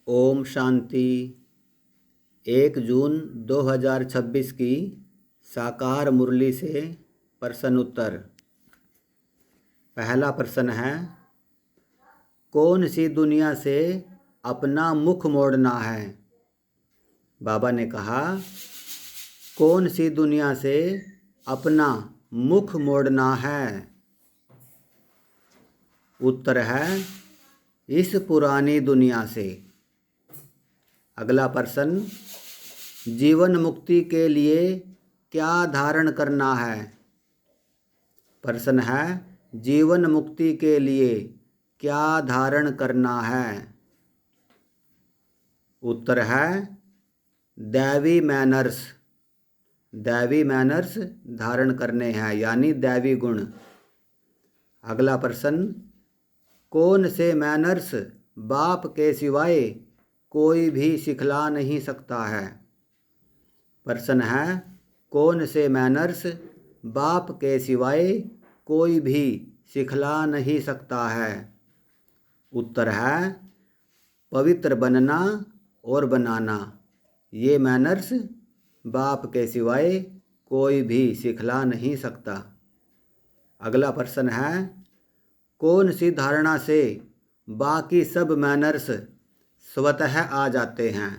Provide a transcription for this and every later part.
ओम शांति। 1 जून 2026 की साकार मुरली से प्रश्न उत्तर। पहला प्रश्न है, कौन सी दुनिया से अपना मुख मोड़ना है? बाबा ने कहा, कौन सी दुनिया से अपना मुख मोड़ना है? उत्तर है, इस पुरानी दुनिया से। अगला प्रश्न, जीवन मुक्ति के लिए क्या धारण करना है? प्रश्न है, जीवन मुक्ति के लिए क्या धारण करना है? उत्तर है, दैवी मैनर्स। दैवी मैनर्स धारण करने हैं, यानी दैवी गुण। अगला प्रश्न, कौन से मैनर्स बाप के सिवाय कोई भी सिखला नहीं सकता है? प्रश्न है, कौन से मैनर्स बाप के सिवाय कोई भी सिखला नहीं सकता है? उत्तर है, पवित्र बनना और बनाना। ये मैनर्स बाप के सिवाय कोई भी सिखला नहीं सकता। अगला प्रश्न है, कौन सी धारणा से बाकी सब मैनर्स स्वतः आ जाते हैं?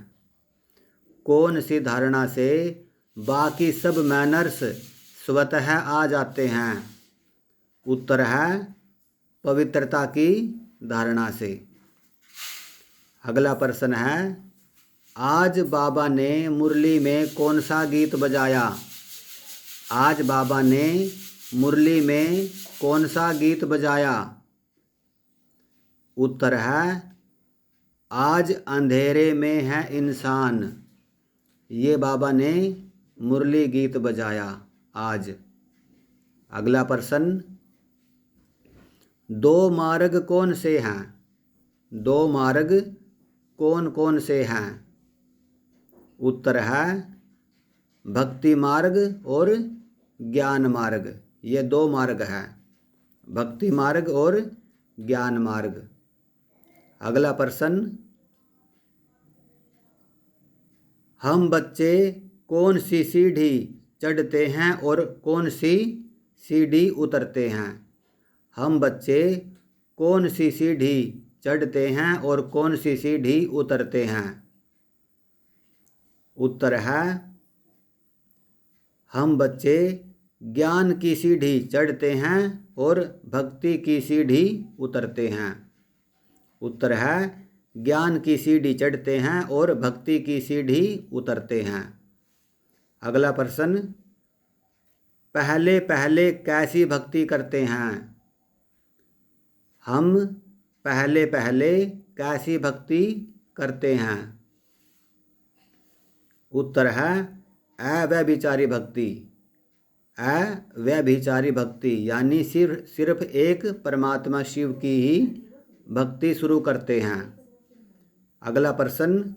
कौन सी धारणा से बाकी सब मैनर्स स्वतः आ जाते हैं? उत्तर है, पवित्रता की धारणा से। अगला प्रश्न है, आज बाबा ने मुरली में कौन सा गीत बजाया? आज बाबा ने मुरली में कौन सा गीत बजाया? उत्तर है, आज अंधेरे में है इंसान। ये बाबा ने मुरली गीत बजाया आज। अगला प्रश्न, दो मार्ग कौन से हैं? दो मार्ग कौन कौन से हैं? उत्तर है, भक्ति मार्ग और ज्ञान मार्ग। ये दो मार्ग हैं, भक्ति मार्ग और ज्ञान मार्ग। अगला प्रश्न, हम बच्चे कौन सी सीढ़ी चढ़ते हैं और कौन सी सीढ़ी उतरते हैं? हम बच्चे कौन सी सीढ़ी चढ़ते हैं और कौन सी सीढ़ी उतरते हैं? उत्तर है, हम बच्चे ज्ञान की सीढ़ी चढ़ते हैं और भक्ति की सीढ़ी उतरते हैं। उत्तर है, ज्ञान की सीढ़ी चढ़ते हैं और भक्ति की सीढ़ी उतरते हैं। अगला प्रश्न, पहले पहले कैसी भक्ति करते हैं? हम पहले पहले कैसी भक्ति करते हैं? उत्तर है, अव्यभिचारी भक्ति। अव्यभिचारी भक्ति यानी सिर्फ एक परमात्मा शिव की ही भक्ति शुरू करते हैं। अगला प्रश्न,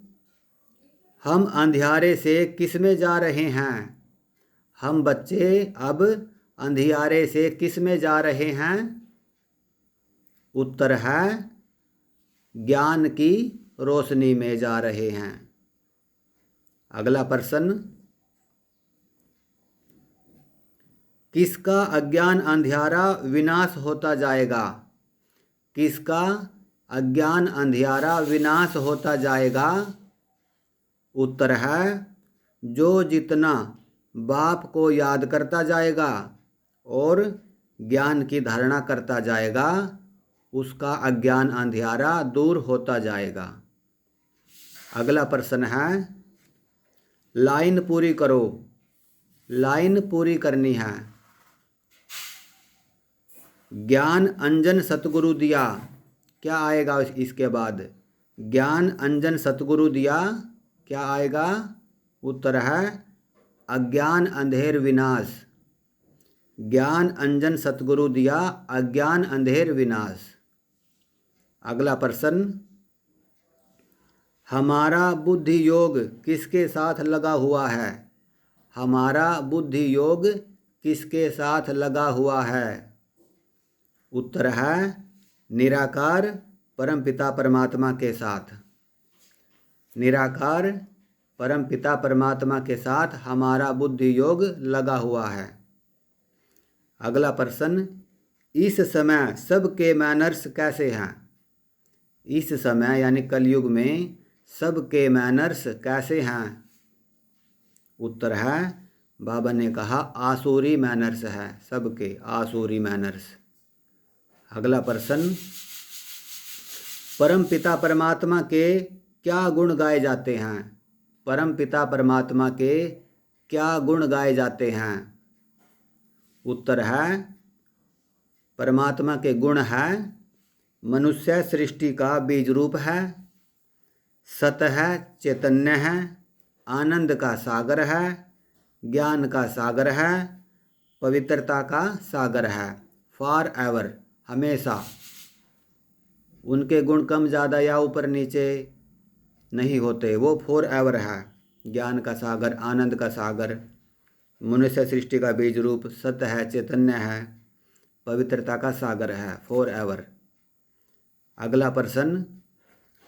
हम अंधियारे से किस में जा रहे हैं? हम बच्चे अब अंधियारे से किस में जा रहे हैं? उत्तर है, ज्ञान की रोशनी में जा रहे हैं। अगला प्रश्न, किसका अज्ञान अंधियारा विनाश होता जाएगा? किसका अज्ञान अंधियारा विनाश होता जाएगा? उत्तर है, जो जितना बाप को याद करता जाएगा और ज्ञान की धारणा करता जाएगा, उसका अज्ञान अंधियारा दूर होता जाएगा। अगला प्रश्न है, लाइन पूरी करो। लाइन पूरी करनी है। ज्ञान अंजन सतगुरु दिया, क्या आएगा इसके बाद? ज्ञान अंजन सतगुरु दिया, क्या आएगा? उत्तर है, अज्ञान अंधेर विनाश। ज्ञान अंजन सतगुरु दिया, अज्ञान अंधेर विनाश। अगला प्रश्न, हमारा बुद्धि योग किसके साथ लगा हुआ है? हमारा बुद्धि योग किसके साथ लगा हुआ है? उत्तर है, निराकार परमपिता परमात्मा के साथ। निराकार परम पिता परमात्मा के साथ हमारा बुद्धि योग लगा हुआ है। अगला प्रश्न, इस समय सबके मैनर्स कैसे हैं? इस समय यानी कलयुग में सबके मैनर्स कैसे हैं? उत्तर है, बाबा ने कहा आसुरी मैनर्स है, सबके आसुरी मैनर्स। अगला प्रश्न, परम पिता परमात्मा के क्या गुण गाए जाते हैं? परम पिता परमात्मा के क्या गुण गाए जाते हैं? उत्तर है, परमात्मा के गुण है मनुष्य सृष्टि का बीज रूप है, सत है, चैतन्य है, आनंद का सागर है, ज्ञान का सागर है, पवित्रता का सागर है, फॉर एवर हमेशा। उनके गुण कम ज़्यादा या ऊपर नीचे नहीं होते, वो फॉर एवर है। ज्ञान का सागर, आनंद का सागर, मनुष्य सृष्टि का बीज रूप, सत्य है, चैतन्य है, पवित्रता का सागर है, फॉर एवर। अगला प्रश्न,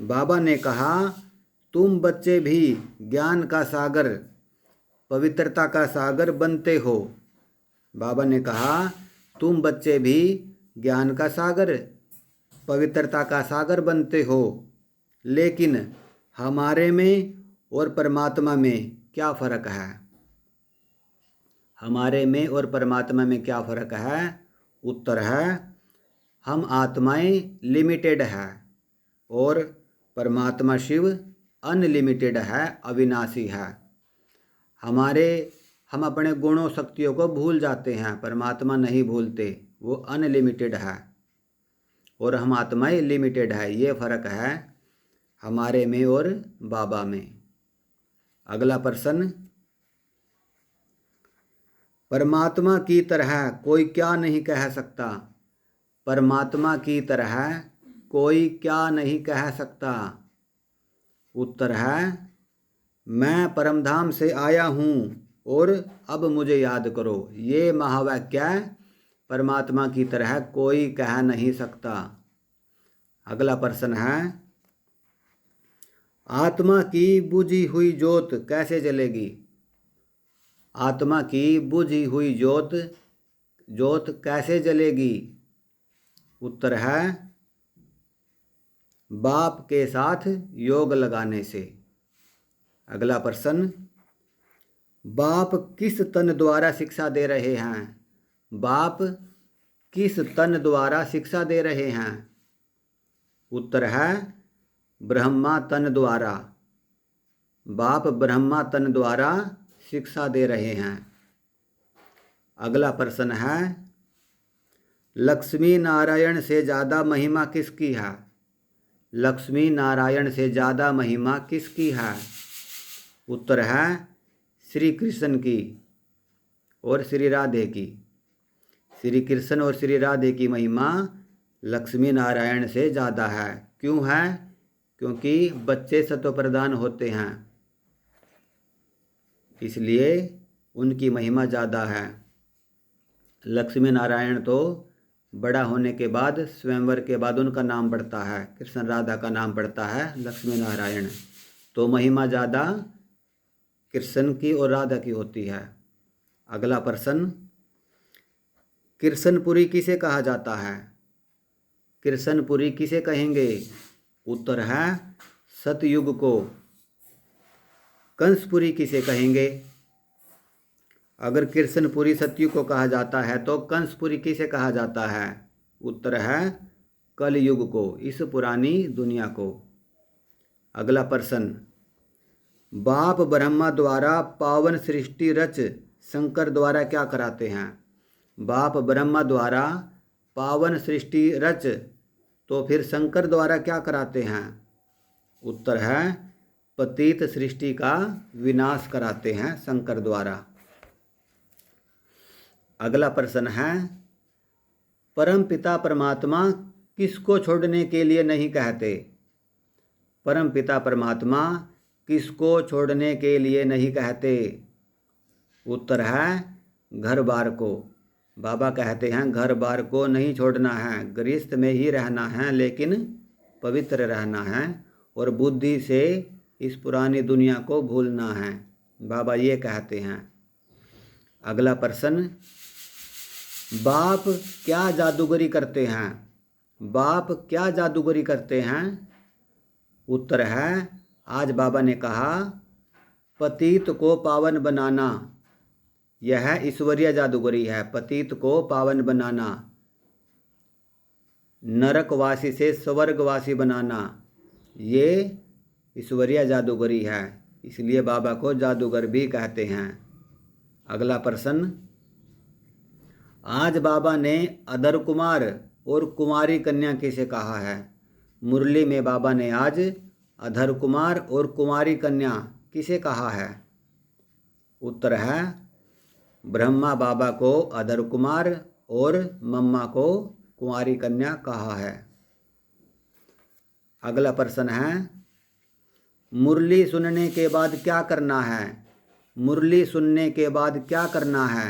बाबा ने कहा तुम बच्चे भी ज्ञान का सागर, पवित्रता का सागर बनते हो। बाबा ने कहा तुम बच्चे भी ज्ञान का सागर, पवित्रता का सागर बनते हो, लेकिन हमारे में और परमात्मा में क्या फ़र्क है? हमारे में और परमात्मा में क्या फ़र्क है? उत्तर है, हम आत्माएं लिमिटेड है और परमात्मा शिव अनलिमिटेड है, अविनाशी है। हम अपने गुणों शक्तियों को भूल जाते हैं, परमात्मा नहीं भूलते, वो अनलिमिटेड है और हम आत्माएं लिमिटेड है। ये फ़र्क है हमारे में और बाबा में। अगला प्रश्न, परमात्मा की तरह कोई क्या नहीं कह सकता? परमात्मा की तरह कोई क्या नहीं कह सकता? उत्तर है, मैं परमधाम से आया हूँ और अब मुझे याद करो। ये महावाक्य परमात्मा की तरह कोई कह नहीं सकता। अगला प्रश्न है, आत्मा की बुझी हुई ज्योत कैसे जलेगी? आत्मा की बुझी हुई ज्योत कैसे जलेगी? उत्तर है, बाप के साथ योग लगाने से। अगला प्रश्न, बाप किस तन द्वारा शिक्षा दे रहे हैं? बाप किस तन द्वारा शिक्षा दे रहे हैं? उत्तर है, ब्रह्मा तन द्वारा। बाप ब्रह्मा तन द्वारा शिक्षा दे रहे हैं। अगला प्रश्न है, लक्ष्मी नारायण से ज़्यादा महिमा किसकी है? लक्ष्मी नारायण से ज़्यादा महिमा किसकी है? उत्तर है, श्री कृष्ण की और श्री राधे की। श्री कृष्ण और श्री राधे की महिमा लक्ष्मी नारायण से ज़्यादा है। क्यों है? क्योंकि बच्चे सत्व प्रधान होते हैं, इसलिए उनकी महिमा ज़्यादा है। लक्ष्मी नारायण तो बड़ा होने के बाद, स्वयंवर के बाद उनका नाम बढ़ता है, कृष्ण राधा का नाम बढ़ता है लक्ष्मी नारायण, तो महिमा ज़्यादा कृष्ण की और राधा की होती है। अगला प्रश्न, कृष्णपुरी किसे कहा जाता है? कृष्णपुरी किसे कहेंगे? उत्तर है, सतयुग को। कंसपुरी किसे कहेंगे? अगर कृष्णपुरी सतयुग को कहा जाता है तो कंसपुरी किसे कहा जाता है? उत्तर है, कलयुग को, इस पुरानी दुनिया को। अगला प्रश्न, बाप ब्रह्मा द्वारा पावन सृष्टि रच शंकर द्वारा क्या कराते हैं? बाप ब्रह्मा द्वारा पावन सृष्टि रच तो फिर शंकर द्वारा क्या कराते हैं? उत्तर है, पतित सृष्टि का विनाश कराते हैं शंकर द्वारा। अगला प्रश्न है, परम पिता परमात्मा किसको छोड़ने के लिए नहीं कहते? परम पिता परमात्मा किसको छोड़ने के लिए नहीं कहते? उत्तर है, घर बार को। बाबा कहते हैं घर बार को नहीं छोड़ना है, गृहस्थ में ही रहना है, लेकिन पवित्र रहना है और बुद्धि से इस पुरानी दुनिया को भूलना है, बाबा ये कहते हैं। अगला प्रश्न, बाप क्या जादूगरी करते हैं? बाप क्या जादूगरी करते हैं? उत्तर है, आज बाबा ने कहा पतित को पावन बनाना, यह ईश्वरीय जादूगरी है। पतित को पावन बनाना, नरकवासी से स्वर्गवासी बनाना, ये ईश्वरीय जादूगरी है, इसलिए बाबा को जादूगर भी कहते हैं। अगला प्रश्न, आज बाबा ने अधर कुमार और कुमारी कन्या किसे कहा है? मुरली में बाबा ने आज अधर कुमार और कुमारी कन्या किसे कहा है? उत्तर है, ब्रह्मा बाबा को अधर कुमार और मम्मा को कुमारी कन्या कहा है। अगला प्रश्न है, मुरली सुनने के बाद क्या करना है? मुरली सुनने के बाद क्या करना है?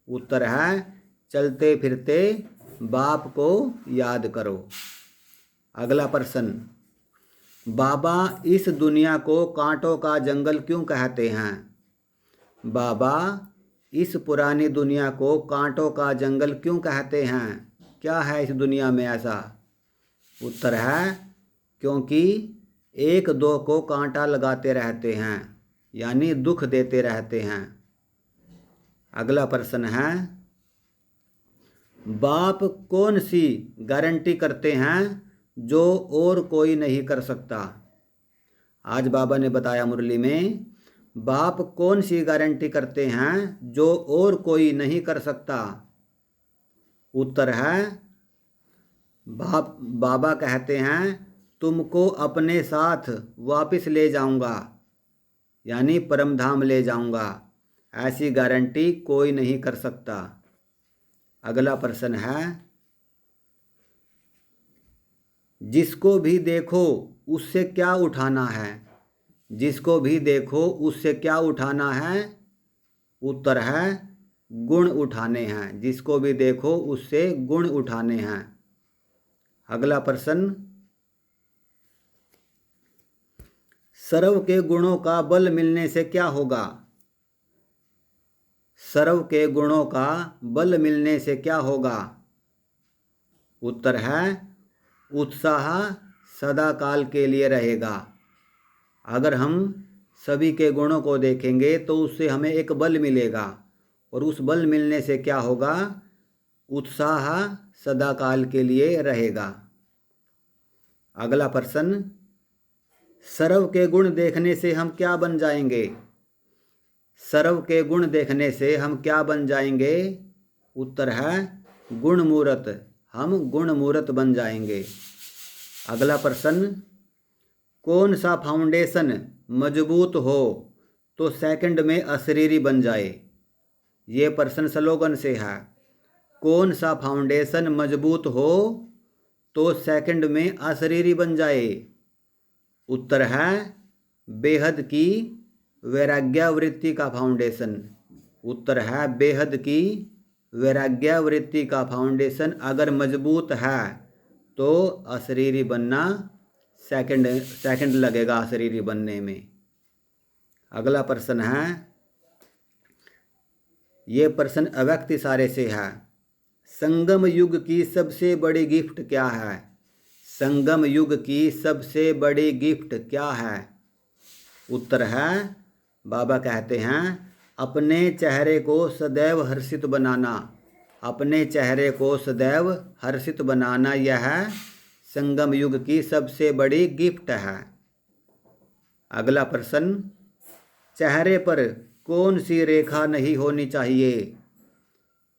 उत्तर है, चलते फिरते बाप को याद करो। अगला प्रश्न, बाबा इस दुनिया को कांटों का जंगल क्यों कहते हैं? बाबा इस पुरानी दुनिया को कांटों का जंगल क्यों कहते हैं? क्या है इस दुनिया में ऐसा? उत्तर है, क्योंकि एक दो को कांटा लगाते रहते हैं, यानी दुख देते रहते हैं। अगला प्रश्न है, बाप कौन सी गारंटी करते हैं जो और कोई नहीं कर सकता? आज बाबा ने बताया मुरली में, बाप कौन सी गारंटी करते हैं जो और कोई नहीं कर सकता? उत्तर है, बाबा कहते हैं तुमको अपने साथ वापस ले जाऊंगा, यानी परमधाम ले जाऊंगा, ऐसी गारंटी कोई नहीं कर सकता। अगला प्रश्न है, जिसको भी देखो उससे क्या उठाना है? जिसको भी देखो उससे क्या उठाना है? उत्तर है, गुण उठाने हैं। जिसको भी देखो उससे गुण उठाने हैं। अगला प्रश्न, सर्व के गुणों का बल मिलने से क्या होगा? सर्व के गुणों का बल मिलने से क्या होगा? उत्तर है, उत्साह सदा काल के लिए रहेगा। अगर हम सभी के गुणों को देखेंगे तो उससे हमें एक बल मिलेगा, और उस बल मिलने से क्या होगा? उत्साह सदा काल के लिए रहेगा। अगला प्रश्न, सर्व के गुण देखने से हम क्या बन जाएंगे? सर्व के गुण देखने से हम क्या बन जाएंगे? उत्तर है, गुणमूर्त। हम गुणमूर्त बन जाएंगे। अगला प्रश्न, कौन सा फाउंडेशन मजबूत हो तो सेकंड में अशरीरी बन जाए? ये प्रश्न स्लोगन से है। कौन सा फाउंडेशन मजबूत हो तो सेकंड में अशरीरी बन जाए? उत्तर है, बेहद की वैराग्यावृत्ति का फाउंडेशन। उत्तर है, बेहद की वैराग्यावृत्ति का फाउंडेशन अगर मजबूत है तो अशरीरी बनना सेकंड लगेगा अशरीरी बनने में। अगला प्रश्न है, ये प्रश्न अव्यक्त इशारे से है। संगम युग की सबसे बड़ी गिफ्ट क्या है? संगम युग की सबसे बड़ी गिफ्ट क्या है? उत्तर है, बाबा कहते हैं अपने चेहरे को सदैव हर्षित बनाना। अपने चेहरे को सदैव हर्षित बनाना, यह संगम युग की सबसे बड़ी गिफ्ट है। अगला प्रश्न, चेहरे पर कौन सी रेखा नहीं होनी चाहिए?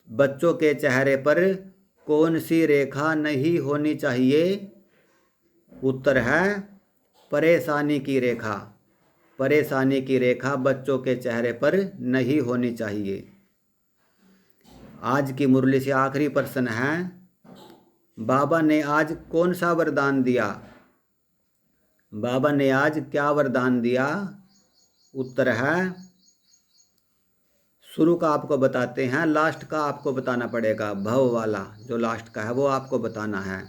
बच्चों के चेहरे पर कौन सी रेखा नहीं होनी चाहिए? उत्तर है, परेशानी की रेखा। परेशानी की रेखा बच्चों के चेहरे पर नहीं होनी चाहिए। आज की मुरली से आखिरी प्रश्न है, बाबा ने आज कौन सा वरदान दिया? बाबा ने आज क्या वरदान दिया? उत्तर है, शुरू का आपको बताते हैं, लास्ट का आपको बताना पड़ेगा। भव वाला जो लास्ट का है वो आपको बताना है।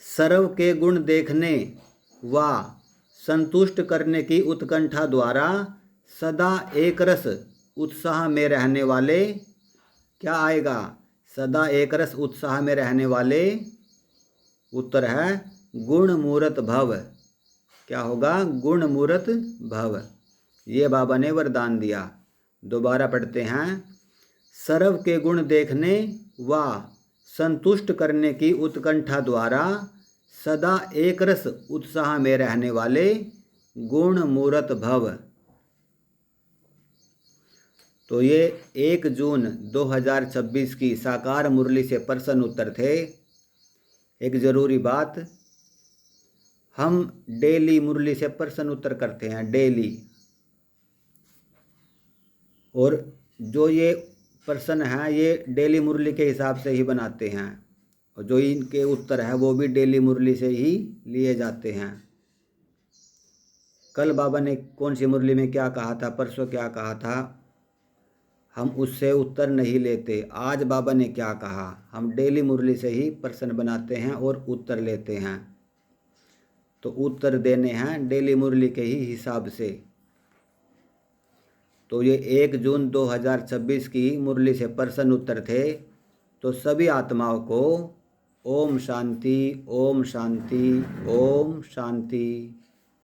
सर्व के गुण देखने व संतुष्ट करने की उत्कंठा द्वारा सदा एक रस उत्साह में रहने वाले, क्या आएगा? सदा एक रस उत्साह में रहने वाले, उत्तर है गुण मूरत भव। क्या होगा? गुण मूरत भव। ये बाबा ने वरदान दिया। दोबारा पढ़ते हैं। सर्व के गुण देखने व संतुष्ट करने की उत्कंठा द्वारा सदा एक रस उत्साह में रहने वाले, गुण मूरत भव। तो ये 1 जून 2026 की साकार मुरली से प्रश्न उत्तर थे। एक ज़रूरी बात, हम डेली मुरली से प्रश्न उत्तर करते हैं, डेली। और जो ये प्रश्न हैं ये डेली मुरली के हिसाब से ही बनाते हैं, और जो इनके उत्तर है वो भी डेली मुरली से ही लिए जाते हैं। कल बाबा ने कौन सी मुरली में क्या कहा था, परसों क्या कहा था, हम उससे उत्तर नहीं लेते। आज बाबा ने क्या कहा, हम डेली मुरली से ही प्रश्न बनाते हैं और उत्तर लेते हैं। तो उत्तर देने हैं डेली मुरली के ही हिसाब से। तो ये 1 जून 2026 की मुरली से प्रश्न उत्तर थे। तो सभी आत्माओं को ओम शांति, ओम शांति, ओम शांति।